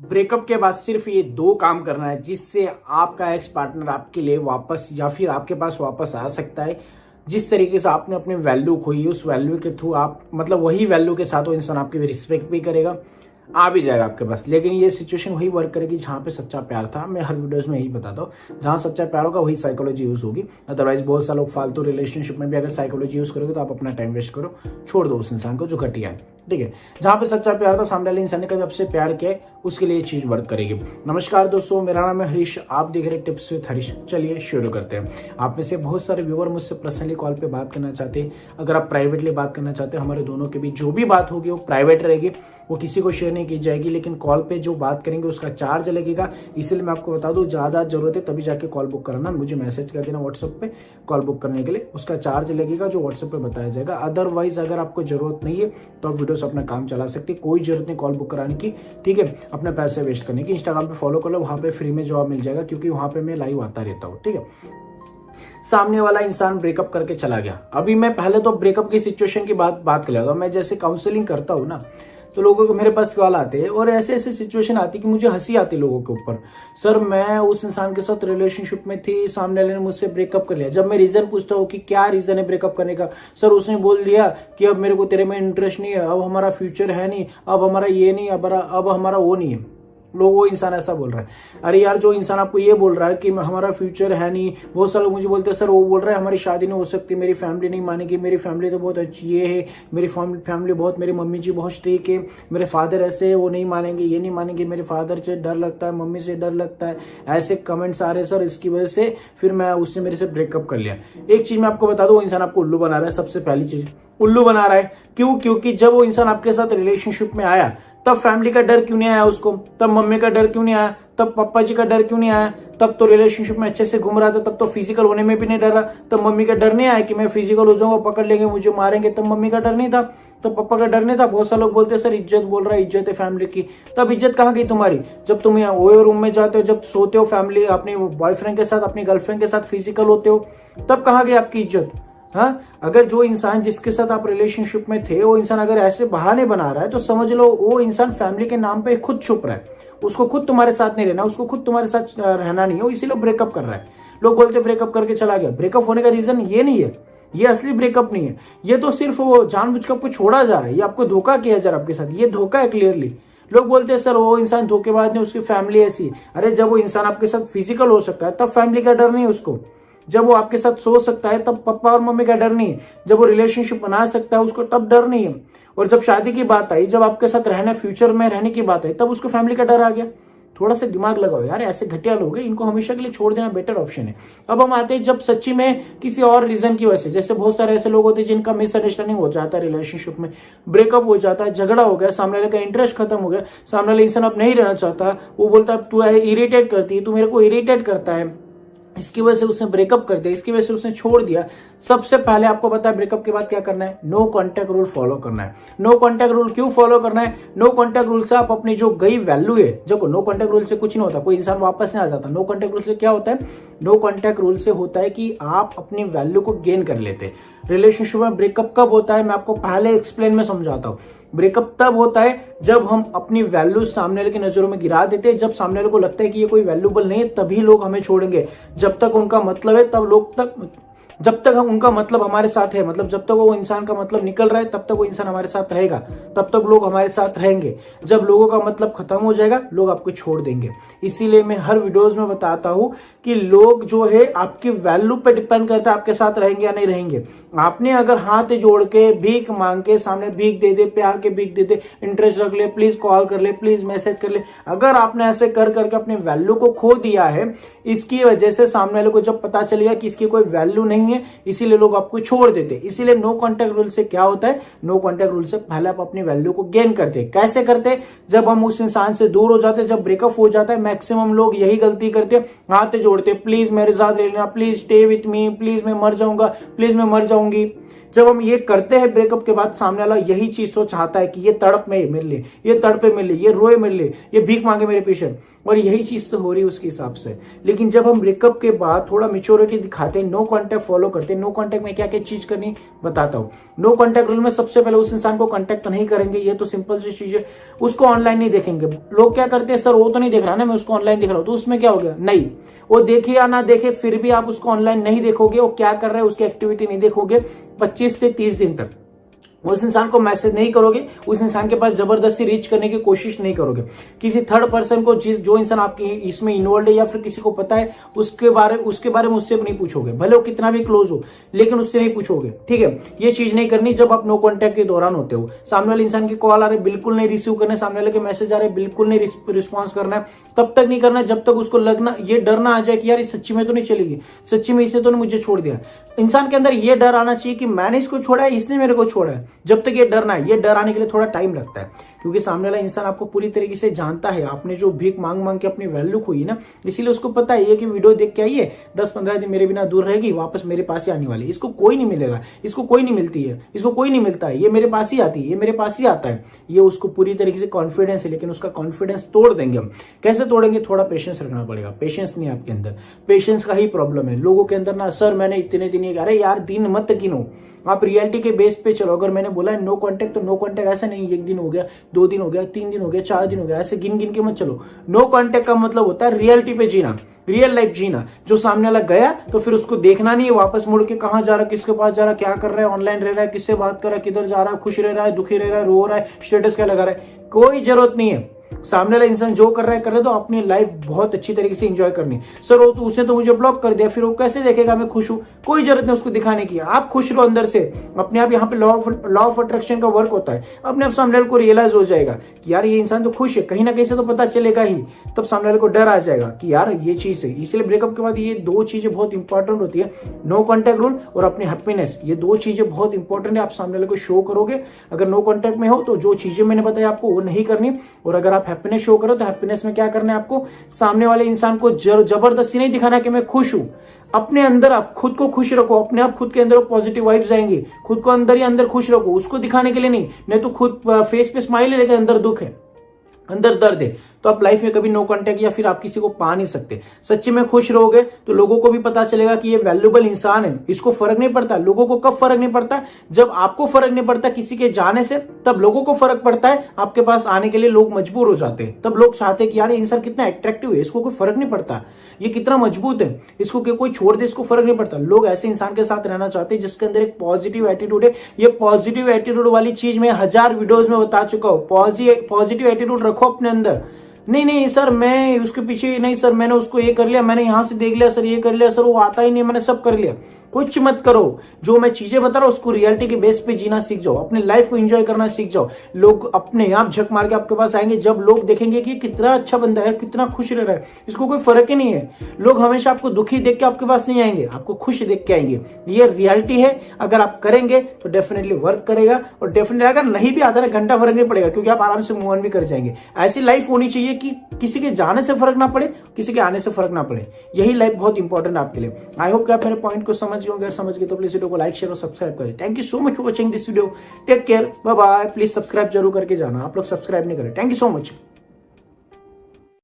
Breakup के बाद सिर्फ ये दो काम करना है जिससे आपका एक्स पार्टनर आपके लिए वापस या फिर आपके पास वापस आ सकता है। जिस तरीके से आपने अपनी वैल्यू खोई, उस वैल्यू के थ्रू आप मतलब वही वैल्यू के साथ वो इंसान आपकी रिस्पेक्ट भी करेगा, आ भी जाएगा आपके पास। लेकिन ये सिचुएशन वही वर्क करेगी जहां पे सच्चा प्यार था। मैं हर वीडियोस में यही बताता हूँ, जहां सच्चा प्यार होगा वही साइकोलॉजी यूज होगी। अदरवाइज बहुत सारे लोग फालतू रिलेशनशिप में भी अगर साइकोलॉजी यूज करोगे तो आप अपना टाइम वेस्ट करो, छोड़ दो उस इंसान को जो घटिया है। ठीक है, जहां पे सच्चा प्यार था, सामने वाले इंसान ने कभी आपसे प्यार किया, उसके लिए ये चीज वर्क करेगी। नमस्कार दोस्तों, मेरा नाम है हरीश, आप देख रहे हैं टिप्स विद हरीश। चलिए शुरू करते हैं। आप में से बहुत सारे व्यूअर मुझसे पर्सनली कॉल पे बात करना चाहते हैं। अगर आप प्राइवेटली बात करना चाहते हैं, हमारे दोनों के बीच जो भी बात होगी वो प्राइवेट रहेगी, वो किसी को शेयर नहीं की जाएगी। लेकिन कॉल पे जो बात करेंगे उसका चार्ज लगेगा। इसलिए मैं आपको बता दूं, ज्यादा जरूरत है तभी जाके कॉल बुक कराना, मुझे मैसेज कर देना व्हाट्सएप पे कॉल बुक करने के लिए। उसका चार्ज लगेगा जो व्हाट्सएप पे बताया जाएगा। अदरवाइज अगर आपको जरूरत नहीं है तो आप वीडियो से अपना काम चला सकते, कोई जरूरत नहीं कॉल बुक कराने की। ठीक है, अपने पैसे वेस्ट करने की। इंस्टाग्राम पे फॉलो कर लो, वहां पे फ्री में जवाब मिल जाएगा, क्योंकि वहां पे मैं लाइव आता रहता हूँ। ठीक है, सामने वाला इंसान ब्रेकअप करके चला गया। अभी मैं पहले तो ब्रेकअप की सिचुएशन की बात कर लेगा। मैं जैसे काउंसलिंग करता हूँ ना, तो लोगों को मेरे पास कॉल आते हैं और ऐसे ऐसे सिचुएशन आती कि मुझे हंसी आती लोगों के ऊपर। सर मैं उस इंसान के साथ रिलेशनशिप में थी, सामने वाले ने मुझसे ब्रेकअप कर लिया। जब मैं रीजन पूछता हूँ कि क्या रीजन है ब्रेकअप करने का, सर उसने बोल दिया कि अब मेरे को तेरे में इंटरेस्ट नहीं है, अब हमारा फ्यूचर है नहीं, अब हमारा ये नहीं, अब हमारा वो नहीं है। लोग वो इंसान ऐसा बोल रहा है। अरे यार, जो इंसान आपको ये बोल रहा है कि हमारा फ्यूचर है नहीं, बहुत सारे लोग मुझे बोलते हैं सर वो बोल रहा है हमारी शादी नहीं हो सकती, मेरी फैमिली नहीं मानेगी, मेरी फैमिली तो बहुत अच्छी ये है, मेरी फैमिली बहुत, मेरी मम्मी जी बहुत स्ट्रिक्ट है, मेरे फादर ऐसे है, वो नहीं मानेंगे, ये नहीं मानेंगे, मेरे फादर से डर लगता है, मम्मी से डर लगता है। ऐसे कमेंट्स आ रहे सर, इसकी वजह से फिर मैं उसने मेरे से ब्रेकअप कर लिया। एक चीज मैं आपको बता दूं, वो इंसान आपको उल्लू बना रहा है। सबसे पहली चीज, उल्लू बना रहा है। क्यों? क्योंकि जब वो इंसान आपके साथ रिलेशनशिप में आया तब फैमिली का डर क्यों नहीं आया उसको, तब मम्मी का डर क्यों नहीं आया, तब पापा जी का डर क्यों नहीं आया, तब तो रिलेशनशिप में अच्छे से घूम रहा था, तब तो फिजिकल होने में भी नहीं डरा, तब मम्मी का डर नहीं आया कि मैं फिजिकल हो जाऊंगा, पकड़ लेंगे, मुझे मारेंगे, तब मम्मी का डर नहीं था, तब पापा का डर नहीं था। बहुत सारे लोग बोलते हैं सर इज्जत बोल रहा है, इज्जत है फैमिली की। तब इज्जत कहाँ गई तुम्हारी? जब तुम यहाँ वो रूम में जाते हो, जब सोते हो फैमिली अपने बॉयफ्रेंड के साथ, अपनी गर्लफ्रेंड के साथ फिजिकल होते हो, तब कहाँ गई आपकी इज्जत? हाँ, अगर जो इंसान जिसके साथ आप रिलेशनशिप में थे, वो इंसान अगर ऐसे बहाने बना रहा है तो समझ लो वो इंसान फैमिली के नाम पे खुद छुप रहा है। उसको खुद तुम्हारे साथ नहीं रहना, उसको खुद तुम्हारे साथ रहना नहीं हो, इसीलिए ब्रेकअप कर रहा है। लोग बोलते ब्रेकअप करके चला गया। ब्रेकअप होने का रीजन ये नहीं है, ये असली ब्रेकअप नहीं है। ये तो सिर्फ वो जानबूझकर आपको छोड़ा जा रहा है, ये आपको धोखा किया जा रहा है आपके साथ, ये धोखा है क्लियरली। लोग बोलते हैं सर वो इंसान धोखेबाज नहीं, उसकी फैमिली ऐसी। अरे जब वो इंसान आपके साथ फिजिकल हो सकता है तब फैमिली का डर नहीं है उसको। जब वो आपके साथ सो सकता है तब पापा और मम्मी का डर नहीं है। जब वो रिलेशनशिप बना सकता है उसको तब डर नहीं है। और जब शादी की बात आई, जब आपके साथ रहने, फ्यूचर में रहने की बात आई, तब उसको फैमिली का डर आ गया। थोड़ा सा दिमाग लगाओ यार, ऐसे घटिया लोग हैं, इनको हमेशा के लिए छोड़ देना बेटर ऑप्शन है। अब हम आते हैं जब सच्ची में किसी और रीजन की वजह से, जैसे बहुत सारे ऐसे लोग होते हैं जिनका मिसअंडरस्टैंडिंग हो जाता है, रिलेशनशिप में ब्रेकअप हो जाता है, झगड़ा हो गया, सामने वाले का इंटरेस्ट खत्म हो गया, सामने वाले इंसान अब नहीं रहना चाहता, वो बोलता है तू इरिटेट करती है, तू मेरे को इरिटेट करता है, इसकी वजह से उसने ब्रेकअप कर दिया, इसकी वजह से उसने छोड़ दिया। सबसे पहले आपको पता है ब्रेकअप के बाद क्या करना है? नो कॉन्टैक्ट रूल फॉलो करना है। नो कॉन्टैक्ट रूल क्यों फॉलो करना है? नो कॉन्टैक्ट रूल से आप अपनी जो गई वैल्यू है, देखो नो कॉन्टैक्ट रूल से कुछ नहीं होता, कोई इंसान वापस नहीं आ जाता। नो कॉन्टैक्ट रूल से क्या होता है? नो कॉन्टैक्ट रूल से होता है कि आप अपनी वैल्यू को गेन कर लेते हैं। रिलेशनशिप में ब्रेकअप कब होता है? मैं आपको पहले एक्सप्लेन में समझाता हूँ। ब्रेकअप तब होता है जब हम अपनी वैल्यू सामने वाले की नजरों में गिरा देते हैं। जब सामने वाले को लगता है कि ये कोई वैल्यूबल नहीं है, तभी लोग हमें छोड़ेंगे। जब तक उनका मतलब है तब लोग तक, जब तक हम उनका मतलब हमारे साथ है, मतलब जब तक वो इंसान का मतलब निकल रहा है तब तक वो इंसान हमारे साथ रहेगा, तब तक लोग हमारे साथ रहेंगे। जब लोगों का मतलब खत्म हो जाएगा, लोग आपको छोड़ देंगे। इसीलिए मैं हर वीडियोस में बताता हूं कि लोग जो है आपकी वैल्यू पे डिपेंड करता है आपके साथ रहेंगे या नहीं रहेंगे। आपने अगर हाथ जोड़ के भीख मांग के, सामने भीख दे दे, प्यार के भीख दे दे, इंटरेस्ट रख ले, प्लीज कॉल कर ले, प्लीज मैसेज कर ले, अगर आपने ऐसे कर करके अपनी वैल्यू को खो दिया है, इसकी वजह से सामने वाले को जब पता चलेगा कि इसकी कोई वैल्यू नहीं है, इसीलिए लोग आपको छोड़ देते। इसीलिए नो कॉन्टैक्ट रूल से क्या होता है? नो कॉन्टैक्ट रूल से पहले आप अपनी वैल्यू को गेन करते। कैसे करते? जब हम उस इंसान से दूर हो जाते, जब ब्रेकअप हो जाता है, मैक्सिमम लोग यही गलती करते, हाथ जोड़ते, प्लीज मेरे साथ रहना, please stay with me, please मैं मर जाऊंगा, प्लीज मैं मर जाऊंगी। जब हम ये करते हैं ब्रेकअप के बाद, सामने वाला यही चीज तो चाहता है कि ये तड़प में मेरे लिए, ये तड़पे मेरे लिए, ये रोए मेरे लिए, ये भीख मांगे मेरे पीछे, और यही चीज तो हो रही है उसके हिसाब से। लेकिन जब हम ब्रेकअप के बाद थोड़ा मेच्योरिटी दिखाते हैं, नो कांटेक्ट फॉलो करते हैं, नो कांटेक्ट में क्या क्या चीज करनी बताता हूँ। नो कांटेक्ट रूल में सबसे पहले उस इंसान को कांटेक्ट नहीं करेंगे, ये तो सिंपल सी चीज है। उसको ऑनलाइन नहीं देखेंगे। लोग क्या करते हैं, सर वो तो नहीं देख रहा ना, मैं उसको ऑनलाइन देख रहा हूँ, तो उसमें क्या हो गया? नहीं, वो देखे या ना देखे फिर भी आप उसको ऑनलाइन नहीं देखोगे, वो क्या कर रहा है उसकी एक्टिविटी नहीं देखोगे 25 से 30 दिन तक। उस इंसान को मैसेज नहीं करोगे, उस इंसान के पास जबरदस्ती रीच करने की कोशिश नहीं करोगे। किसी थर्ड पर्सन को, जो इंसान आपकी इसमें इन्वॉल्व है या फिर किसी को पता है, उसके बारे में उससे नहीं पूछोगे, भले वो कितना भी क्लोज हो, लेकिन उससे नहीं पूछोगे। ठीक है, ये चीज नहीं करनी जब आप नो कॉन्टैक्ट के दौरान होते हो। सामने वाले इंसान की कॉल आ रहे बिल्कुल नहीं रिसीव करना, सामने वाले के मैसेज आ रहे बिल्कुल नहीं रिस्पॉन्स करना है। तब तक नहीं करना जब तक उसको लगना, ये डरना आ जाए कि यार ये सच्ची में तो नहीं चलेगी, सच्ची में इसे तो नहीं मुझे छोड़ दिया। इंसान के अंदर ये डर आना चाहिए कि मैंने इसको छोड़ा है, इसने मेरे को छोड़ा है। जब तक ये डरना है, ये डर आने के लिए थोड़ा टाइम लगता है, क्योंकि सामने वाला इंसान आपको पूरी तरीके से जानता है। आपने जो भीख मांग मांग के अपनी वैल्यू खोई ना, इसीलिए उसको पता है ये कि वीडियो देख के आइए 10-15 दिन मेरे बिना दूर रहेगी, वापस मेरे पास ही आने वाली। इसको कोई नहीं मिलेगा, इसको कोई नहीं मिलती है, इसको कोई नहीं मिलता है, ये मेरे पास ही आती है, ये मेरे पास ही आता है। ये उसको पूरी तरीके से कॉन्फिडेंस है, लेकिन उसका कॉन्फिडेंस तोड़ देंगे हम। कैसे तोड़ेंगे? थोड़ा पेशेंस रखना पड़ेगा। पेशेंस नहीं आपके अंदर, पेशेंस का ही प्रॉब्लम है लोगों के अंदर ना। सर मैंने इतने दिन, अरे यार दिन मत गिनो, आप रियलिटी के बेस पे चलो। अगर मैंने बोला है नो कांटेक्ट, तो नो कांटेक्ट ऐसा नहीं 1 दिन हो गया, 2 दिन हो गया, 3 दिन हो गया, 4 दिन हो गया, ऐसे गिन गिन के मत चलो। नो कांटेक्ट का मतलब होता है रियलिटी पे जीना, रियल लाइफ जीना। जो सामने वाला गया तो फिर उसको देखना नहीं है वापस मुड़ के कहां जा रहा है, किसके पास जा रहा है, क्या कर रहा है, ऑनलाइन रह रहा है, किससे बात कर रहा है, किधर जा रहा है, खुश रह रहा है, दुखी रह रहा है, रो रहा है, स्टेटस क्या लगा रहा है, कोई जरूरत नहीं है। सामने वाला इंसान जो कर रहा है कर रहे, तो अपनी लाइफ बहुत अच्छी तरीके से एंजॉय करनी। सर वो तो उसने तो मुझे ब्लॉक कर दिया, फिर वो कैसे देखेगा मैं खुश हूं? कोई जरूरत नहीं उसको दिखाने की। आप खुश रहो अंदर से अपने आप। यहाँ पे लॉ ऑफ अट्रैक्शन का वर्क होता है। अपने आप सामने वाले को रियलाइज हो जाएगा कि यार ये इंसान तो खुश है, कहीं ना कहीं से तो पता चलेगा ही। तब सामने वाले को डर आ जाएगा कि यार ये चीज है। इसलिए ब्रेकअप के बाद ये 2 चीजें बहुत इंपॉर्टेंट होती है, नो कॉन्टैक्ट रूल और अपनी हैप्पीनेस। ये 2 चीजें बहुत इंपॉर्टेंट है। आप सामने वाले को शो करोगे। अगर नो कॉन्टैक्ट में हो तो जो चीजें मैंने बताया आपको वो नहीं करनी, और अगर आप हैप्पीनेस शो करो तो हैप्पीनेस में क्या करना है आपको? सामने वाले इंसान को जबरदस्ती नहीं दिखाना कि मैं खुश हूं। अपने अंदर आप खुद को खुश रखो, अपने आप खुद के अंदर पॉजिटिव वाइब्स आएंगे। खुद को अंदर ही अंदर खुश रखो, उसको दिखाने के लिए नहीं तो खुद फेस पे स्माइल है लेकिन अंदर दुख है, अंदर दर्द है। तो आप लाइफ में कभी नो कांटेक्ट या फिर आप किसी को पा नहीं सकते। सच्ची में खुश रहोगे तो लोगों को भी पता चलेगा कि ये वैल्यूएबल इंसान है, इसको फर्क नहीं पड़ता। लोगों को कब फर्क नहीं पड़ता? जब आपको फर्क नहीं पड़ता किसी के जाने से, तब लोगों को फर्क पड़ता है। आपके पास आने के लिए लोग मजबूर हो जाते हैं। तब लोग चाहते हैं कि यार ये इंसान कितना अट्रैक्टिव है, इसको कोई फर्क नहीं पड़ता, ये कितना मजबूत है, इसको कोई छोड़ दे, इसको फर्क नहीं पड़ता। लोग ऐसे इंसान के साथ रहना चाहते हैं जिसके अंदर एक पॉजिटिव एटीट्यूड है। ये पॉजिटिव एटीट्यूड वाली चीज मैं 1000 वीडियोज में बता चुका हूं। पॉजिटिव एटीट्यूड रखो अपने अंदर। नहीं सर मैं उसके पीछे नहीं, सर मैंने उसको ये कर लिया, मैंने यहां से देख लिया, सर ये कर लिया, सर वो आता ही नहीं, मैंने सब कर लिया। कुछ मत करो। जो मैं चीजें बता रहा हूं उसको रियलिटी के बेस पे जीना सीख जाओ, अपने लाइफ को एंजॉय करना सीख जाओ। लोग अपने आप झक मार के आपके पास आएंगे जब लोग देखेंगे कि कितना अच्छा बंदा है, कितना खुश रह रहा है, इसको कोई फर्क ही नहीं है। लोग हमेशा आपको दुखी देख के आपके पास नहीं आएंगे, आपको खुश देख के आएंगे। ये रियलिटी है। अगर आप करेंगे तो डेफिनेटली वर्क करेगा, और डेफिनेटली अगर नहीं भी आता ना घंटा फर्क नहीं पड़ेगा, क्योंकि आप आराम से मूव ऑन भी कर जाएंगे। ऐसी लाइफ होनी चाहिए कि किसी के जाने से फर्क ना पड़े, किसी के आने से फर्क ना पड़े। यही लाइफ बहुत इंपॉर्टेंट है आपके लिए। आई होप कि आप मेरे पॉइंट को समझ गए। अगर समझ गए तो प्लीज वीडियो को लाइक शेयर और सब्सक्राइब करें। Thank you so much for watching this video. Take care, bye bye. Please subscribe जरूर करके जाना, आप लोग सब्सक्राइब नहीं करें। Thank you so much.